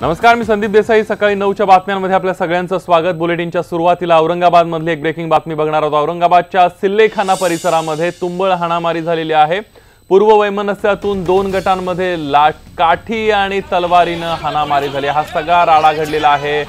नमस्कार, मी संदीप देसाई। सकाळी 9च्या बातम्यांमध्ये आपल्या सगळ्यांचं स्वागत। बुलेटिनच्या सुरुवातीला औरंगाबाद मधली एक ब्रेकिंग बातमी बघणार आहोत। औरंगाबादच्या सिल्लेखाना परिसरामध्ये तुंबळ हाणामारी झालेली आहे। पूर्व वैमनस्यातून दोन गटांमध्ये काठी आणि तलवारीने हाणामारी झाली। हा सगळा राडा घडलेला आहे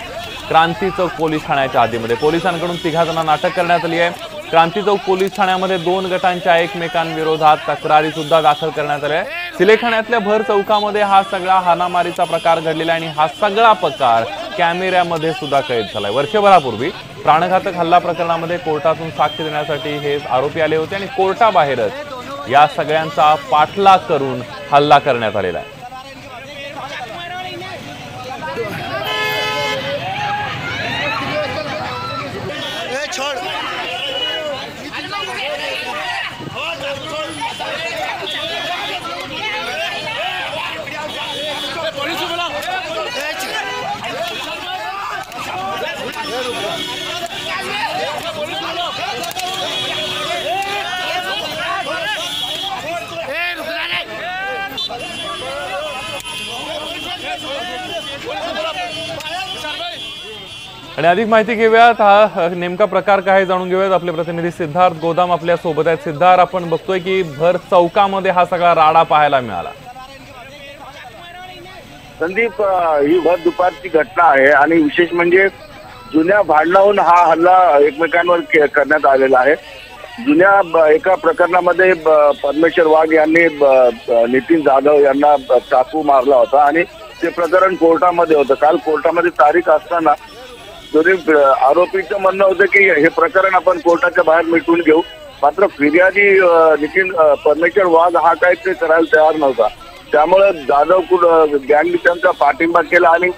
क्रांती चौक पोलीस ठाण्याच्या हद्दीमध्ये। पोलिसांकडून 3 जणांना अटक करण्यात आली आहे। क्रांती चौक पोलीस ठाण्यामध्ये दोन गटांच्या एकमेकांविरोधात तक्रारी सुद्धा दाखल करण्यात आल्या आहेत। सिलेखाण्यातल्या भर चौकामध्ये हा सगळा हाणामारीचा प्रकार घडलेला आणि हा सगळा प्रकार कॅमेऱ्यामध्ये सुद्धा कैद झालाय। वर्षभरापूर्वी प्राणघातक हल्ला प्रकरणामध्ये कोर्टातून साक्ष देण्यासाठी हे आरोपी आले होते आणि कोर्टाबाहेरच या सगळ्यांचा पाठलाग करून हल्ला करण्यात आलेला आहे। आणि अधिक माहिती घेऊयात, हा नेमका प्रकार काय जाणून घेऊयात। आपले प्रतिनिधी सिद्धार्थ गोदाम आपल्या सोबत आहेत। सिद्धार्थ, आपण बघतोय की भर चौकामध्ये हा सगळा राडा पाहायला मिळाला। संदीप, ही भर दुपारची घटना आहे आणि विशेष म्हणजे जुन्या भांडणावरून हा हल्ला एकमेकांवर करण्यात आलेला आहे। जुन्या एका प्रकरणामध्ये परमेश्वर वाघ यांनी नितीन जाधव यांना चाकू मारला होता आणि ते प्रकरण कोर्टामध्ये होतं। काल कोर्टामध्ये तारीख असताना दोन्ही आरोपीचं म्हणणं होतं की हे प्रकरण आपण कोर्टाच्या बाहेर मिटवून घेऊ, मात्र फिर्यादी नितीन परमेश्वर वाघ हा काही ते करायला तयार नव्हता। त्यामुळे जाधव गँगने त्यांचा पाठिंबा केला आणि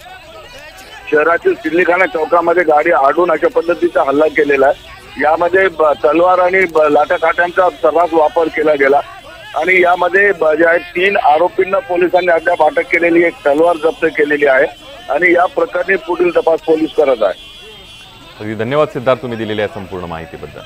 शहरातील सिल्लेखाना चौकामध्ये गाडी आडून अशा पद्धतीचा हल्ला केलेला आहे। यामध्ये तलवार आणि लाठाकाठ्यांचा सर्रास वापर केला गेला आणि यामध्ये जे आहेत 3 आरोपींना पोलिसांनी अद्याप अटक केलेली, एक तलवार जप्त केलेली आहे आणि या प्रकरणी पुढील तपास पोलीस करत आहे। धन्यवाद सिद्धार्थ, तुम्ही दिलेल्या संपूर्ण माहितीबद्दल।